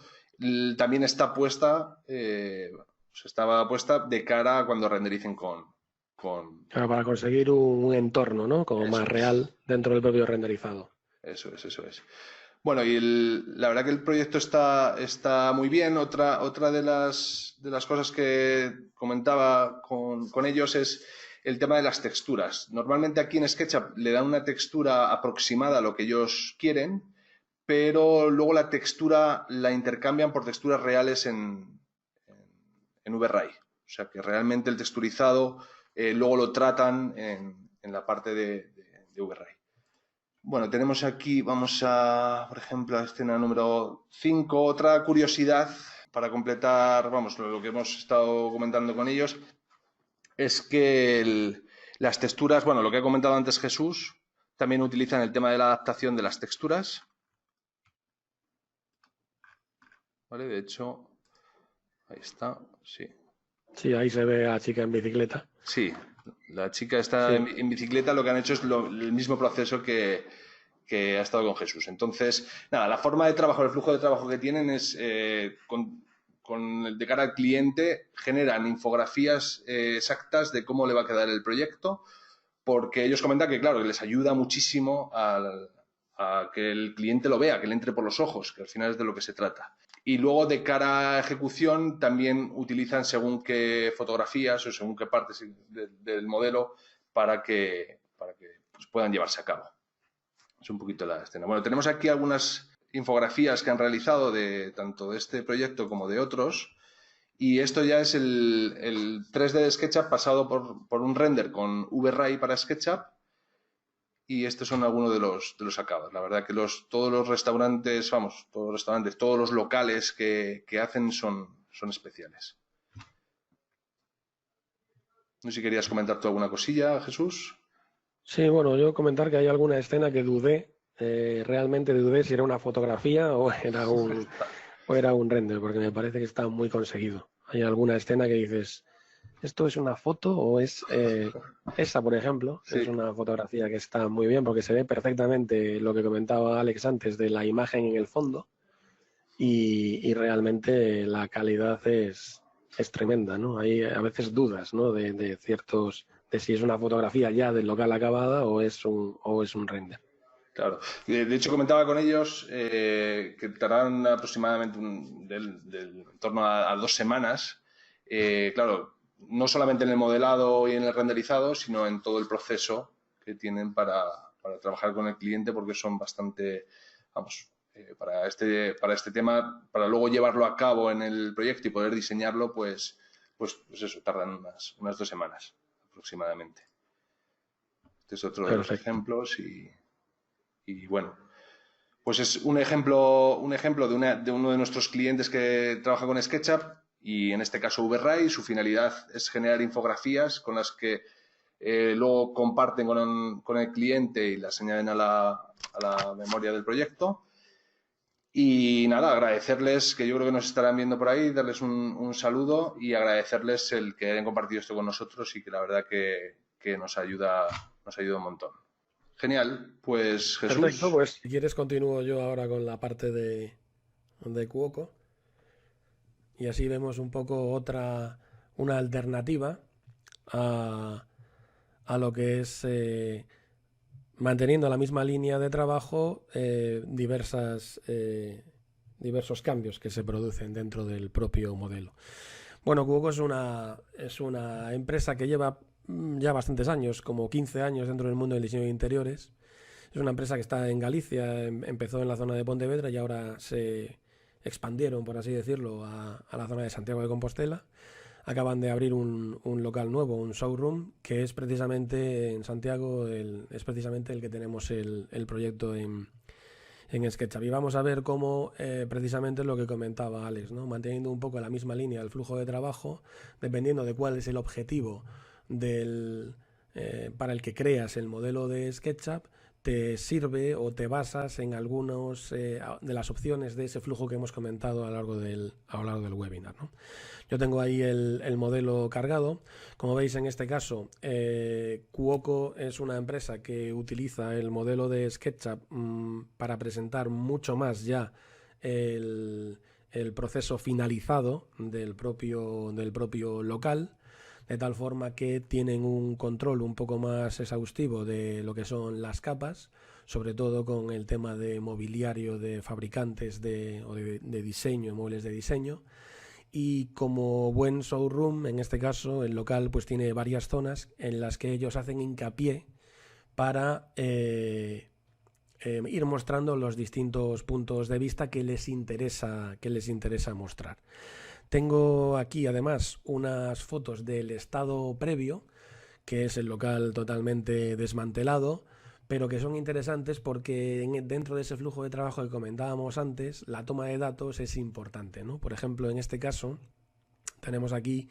también está puesta, estaba puesta de cara a cuando rendericen con... Claro, para conseguir un entorno, ¿no? Como más real dentro del propio renderizado. Eso es. Bueno, y la verdad que el proyecto está muy bien. Otra de las cosas que comentaba con ellos es el tema de las texturas. Normalmente aquí en SketchUp le dan una textura aproximada a lo que ellos quieren, pero luego la textura la intercambian por texturas reales en VRAI. O sea que realmente el texturizado luego lo tratan en la parte de VRAI. Bueno, tenemos aquí, vamos a, por ejemplo, a escena número 5. Otra curiosidad para completar, vamos, lo que hemos estado comentando con ellos, es que las texturas, bueno, lo que ha comentado antes Jesús, también utilizan el tema de la adaptación de las texturas. ¿Vale? De hecho, ahí está, sí. Sí, ahí se ve a la chica en bicicleta. Sí, la chica está en bicicleta, lo que han hecho es el mismo proceso que ha estado con Jesús. Entonces, nada, la forma de trabajo, el flujo de trabajo que tienen es de cara al cliente, generan infografías exactas de cómo le va a quedar el proyecto, porque ellos comentan que, claro, que les ayuda muchísimo a que el cliente lo vea, que le entre por los ojos, que al final es de lo que se trata. Y luego, de cara a ejecución, también utilizan según qué fotografías o según qué partes del modelo para que pues, puedan llevarse a cabo. Es un poquito la escena. Bueno, tenemos aquí algunas infografías que han realizado tanto de este proyecto como de otros. Y esto ya es el 3D de SketchUp pasado por un render con VRay para SketchUp. Y estos son algunos de los acabados. La verdad que todos los restaurantes, todos los locales que hacen son especiales. No sé si querías comentar tú alguna cosilla, Jesús. Sí, bueno, yo comentar que hay alguna escena que dudé, realmente dudé si era una fotografía o era un render, porque me parece que está muy conseguido. Hay alguna escena que dices, ¿esto es una foto o es esa, por ejemplo? Sí. Es una fotografía que está muy bien porque se ve perfectamente lo que comentaba Alex antes de la imagen en el fondo y realmente la calidad es tremenda, ¿no? Hay a veces dudas, ¿no? de si es una fotografía ya del local acabada o es un render. Claro. De hecho, comentaba con ellos que tardarán aproximadamente en torno a 2 semanas. Claro, no solamente en el modelado y en el renderizado, sino en todo el proceso que tienen para trabajar con el cliente, porque son bastante, para este tema, para luego llevarlo a cabo en el proyecto y poder diseñarlo, pues eso, tardan unas 2 semanas aproximadamente. Este es otro de los ejemplos y bueno, pues es un ejemplo de uno de nuestros clientes que trabaja con SketchUp y en este caso VRay. Su finalidad es generar infografías con las que luego comparten con el cliente y las añaden a la memoria del proyecto. Y nada, agradecerles, que yo creo que nos estarán viendo por ahí, darles un saludo y agradecerles el que hayan compartido esto con nosotros y que la verdad que nos ayuda un montón. Genial, pues Jesús. Perfecto, pues si quieres continúo yo ahora con la parte de Cuoco y así vemos un poco una alternativa a lo que es manteniendo la misma línea de trabajo diversos cambios que se producen dentro del propio modelo. Bueno, Cuoco es una empresa que lleva ya bastantes años, como 15 años dentro del mundo del diseño de interiores. Es una empresa que está en Galicia, empezó en la zona de Pontevedra y ahora se expandieron, por así decirlo, a la zona de Santiago de Compostela. Acaban de abrir un local nuevo, un showroom, que es precisamente en Santiago, es precisamente el que tenemos el proyecto en SketchUp. Y vamos a ver cómo precisamente lo que comentaba Alex, ¿no? Manteniendo un poco la misma línea del flujo de trabajo, dependiendo de cuál es el objetivo para el que creas el modelo de SketchUp, te sirve o te basas en algunos de las opciones de ese flujo que hemos comentado a lo largo del webinar, ¿no? Yo tengo ahí el modelo cargado. Como veis, en este caso, Cuoco es una empresa que utiliza el modelo de SketchUp para presentar mucho más ya el proceso finalizado del propio local, de tal forma que tienen un control un poco más exhaustivo de lo que son las capas, sobre todo con el tema de mobiliario de fabricantes de diseño, muebles de diseño. Y como buen showroom, en este caso, el local pues tiene varias zonas en las que ellos hacen hincapié para ir mostrando los distintos puntos de vista que les interesa mostrar. Tengo aquí además unas fotos del estado previo, que es el local totalmente desmantelado, pero que son interesantes porque dentro de ese flujo de trabajo que comentábamos antes, la toma de datos es importante, ¿no? Por ejemplo, en este caso, tenemos aquí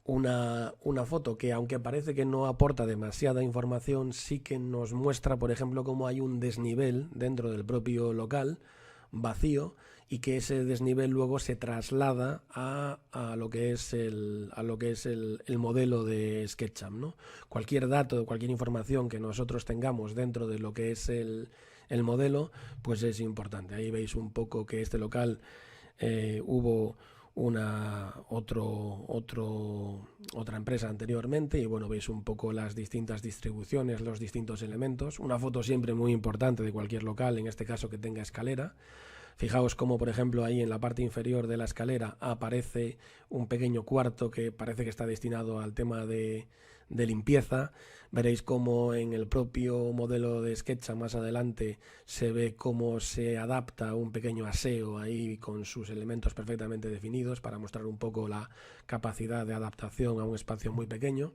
una foto que, aunque parece que no aporta demasiada información, sí que nos muestra, por ejemplo, cómo hay un desnivel dentro del propio local vacío, y que ese desnivel luego se traslada a lo que es el modelo de SketchUp, ¿no? Cualquier dato, cualquier información que nosotros tengamos dentro de lo que es el modelo, pues es importante. Ahí veis un poco que este local hubo otra empresa anteriormente, y bueno, veis un poco las distintas distribuciones, los distintos elementos. Una foto siempre muy importante de cualquier local, en este caso que tenga escalera. Fijaos cómo, por ejemplo, ahí en la parte inferior de la escalera aparece un pequeño cuarto que parece que está destinado al tema de limpieza. Veréis cómo en el propio modelo de SketchUp más adelante se ve cómo se adapta un pequeño aseo ahí con sus elementos perfectamente definidos para mostrar un poco la capacidad de adaptación a un espacio muy pequeño.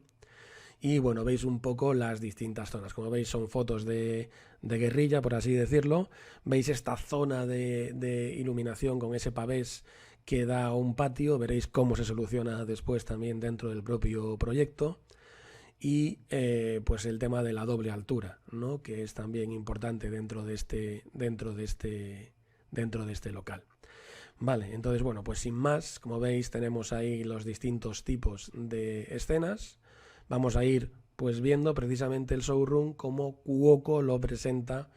Y bueno, veis un poco las distintas zonas. Como veis, son fotos de guerrilla, por así decirlo. Veis esta zona de iluminación con ese pavés que da a un patio. Veréis cómo se soluciona después también dentro del propio proyecto. Y pues el tema de la doble altura, ¿no? Que es también importante dentro de este local. Vale, entonces bueno, pues sin más, como veis, tenemos ahí los distintos tipos de escenas. Vamos a ir pues viendo precisamente el showroom como Cuoco lo presenta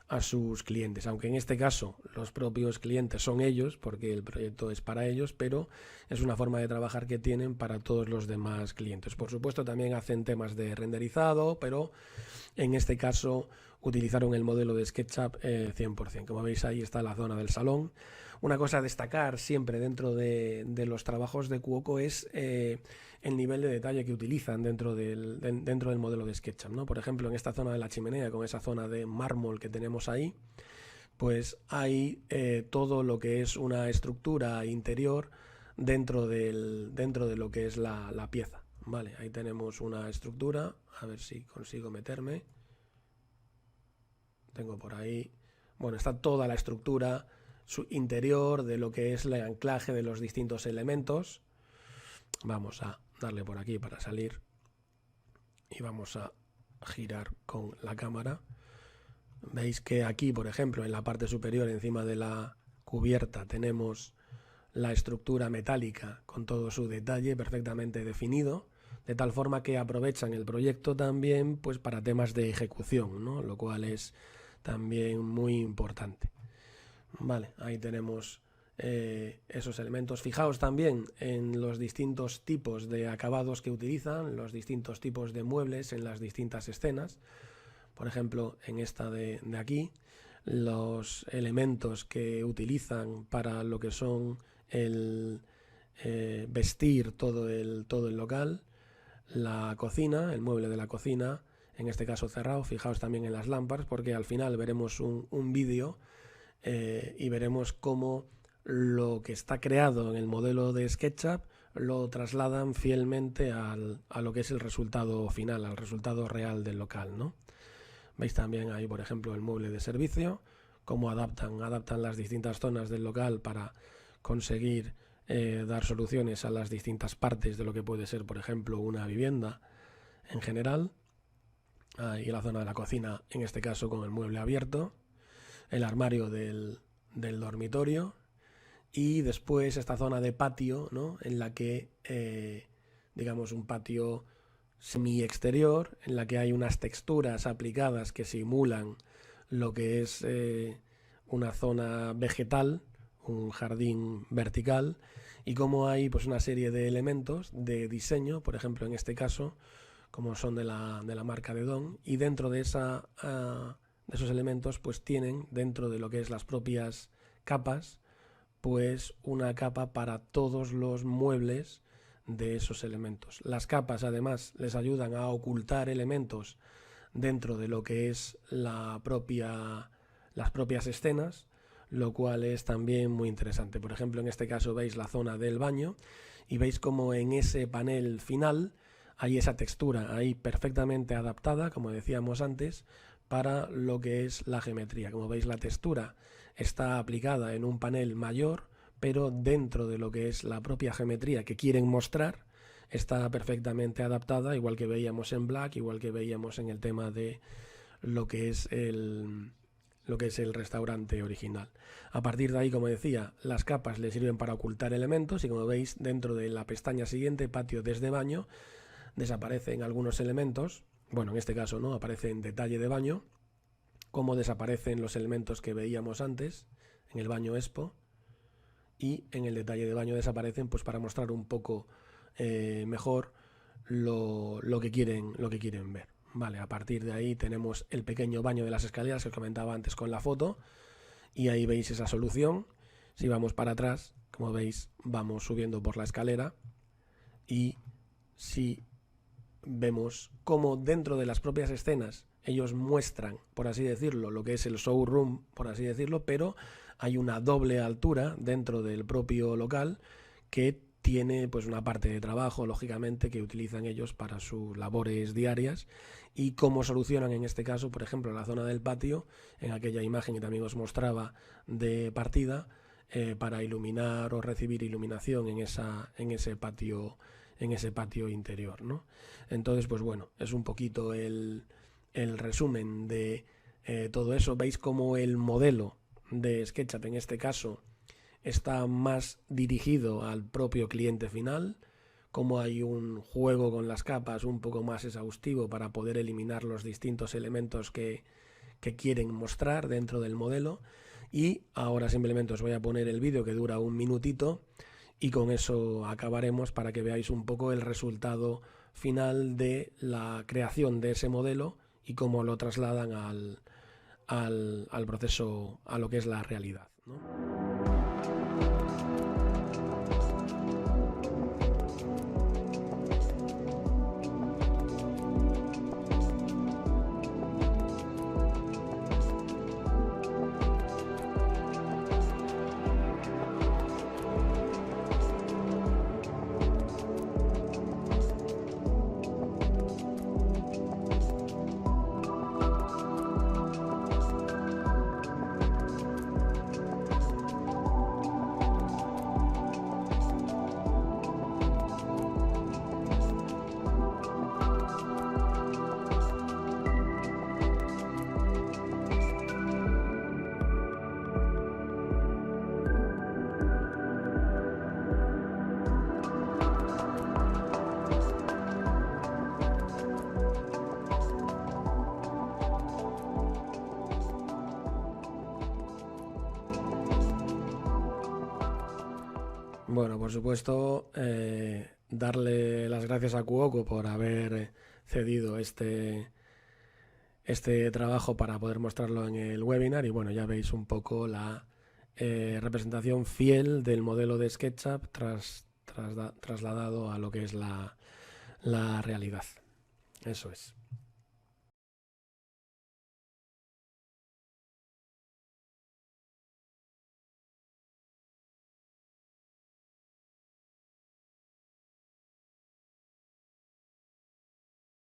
a sus clientes, aunque en este caso los propios clientes son ellos, porque el proyecto es para ellos, pero es una forma de trabajar que tienen para todos los demás clientes. Por supuesto, también hacen temas de renderizado, pero en este caso utilizaron el modelo de SketchUp 100%. Como veis, ahí está la zona del salón. Una cosa a destacar siempre dentro de los trabajos de Cuoco es el nivel de detalle que utilizan dentro del modelo de SketchUp, ¿no? Por ejemplo, en esta zona de la chimenea, con esa zona de mármol que tenemos ahí, pues hay todo lo que es una estructura interior dentro de lo que es la pieza. Vale, ahí tenemos una estructura. A ver si consigo meterme. Tengo por ahí. Bueno, está toda la estructura su interior de lo que es el anclaje de los distintos elementos. Vamos a darle por aquí para salir y vamos a girar con la cámara. Veis que aquí, por ejemplo, en la parte superior, encima de la cubierta, tenemos la estructura metálica con todo su detalle perfectamente definido, de tal forma que aprovechan el proyecto también pues para temas de ejecución, ¿no? Lo cual es también muy importante. Vale, ahí tenemos esos elementos. Fijaos también en los distintos tipos de acabados que utilizan, los distintos tipos de muebles en las distintas escenas. Por ejemplo, en esta de aquí, los elementos que utilizan para lo que son el vestir todo el local, la cocina, el mueble de la cocina, en este caso cerrado. Fijaos también en las lámparas, porque al final veremos un vídeo y veremos cómo lo que está creado en el modelo de SketchUp lo trasladan fielmente a lo que es el resultado final, al resultado real del local, ¿no? Veis también ahí, por ejemplo, el mueble de servicio, cómo adaptan las distintas zonas del local para conseguir dar soluciones a las distintas partes de lo que puede ser, por ejemplo, una vivienda en general. Ahí la zona de la cocina, en este caso con el mueble abierto, el armario del dormitorio, y después esta zona de patio, ¿no? En la que, digamos, un patio semi-exterior, en la que hay unas texturas aplicadas que simulan lo que es una zona vegetal, un jardín vertical, y como hay pues una serie de elementos de diseño, por ejemplo en este caso, como son de la marca de Don, y dentro de esos elementos pues tienen dentro de lo que es las propias capas, pues una capa para todos los muebles de esos elementos. Las capas además les ayudan a ocultar elementos dentro de lo que es las propias escenas, lo cual es también muy interesante. Por ejemplo, en este caso veis la zona del baño y veis como en ese panel final hay esa textura ahí perfectamente adaptada, como decíamos antes, para lo que es la geometría. Como veis, la textura está aplicada en un panel mayor, pero dentro de lo que es la propia geometría que quieren mostrar está perfectamente adaptada, igual que veíamos en Black, igual que veíamos en el tema de lo que es el restaurante original. A partir de ahí, como decía, las capas le sirven para ocultar elementos y, como veis, dentro de la pestaña siguiente, patio desde baño, desaparecen algunos elementos. Bueno, en este caso no, aparece en detalle de baño, como desaparecen los elementos que veíamos antes en el baño Expo, y en el detalle de baño desaparecen pues para mostrar un poco mejor lo que quieren ver. Vale, a partir de ahí tenemos el pequeño baño de las escaleras que os comentaba antes con la foto, y ahí veis esa solución. Si vamos para atrás, como veis, vamos subiendo por la escalera, y si vemos cómo dentro de las propias escenas ellos muestran, por así decirlo, lo que es el showroom, por así decirlo, pero hay una doble altura dentro del propio local que tiene pues una parte de trabajo, lógicamente, que utilizan ellos para sus labores diarias, y cómo solucionan en este caso, por ejemplo, la zona del patio, en aquella imagen que también os mostraba de partida, para iluminar o recibir iluminación en ese patio interior, ¿no? Entonces, pues bueno, es un poquito el resumen de todo eso. Veis cómo el modelo de SketchUp en este caso está más dirigido al propio cliente final, como hay un juego con las capas un poco más exhaustivo para poder eliminar los distintos elementos que quieren mostrar dentro del modelo. Y ahora simplemente os voy a poner el vídeo, que dura un minutito, y con eso acabaremos, para que veáis un poco el resultado final de la creación de ese modelo y cómo lo trasladan al proceso, a lo que es la realidad, ¿no? Bueno, por supuesto, darle las gracias a Cuoco por haber cedido este trabajo para poder mostrarlo en el webinar, y bueno, ya veis un poco la representación fiel del modelo de SketchUp trasladado a lo que es la realidad. Eso es.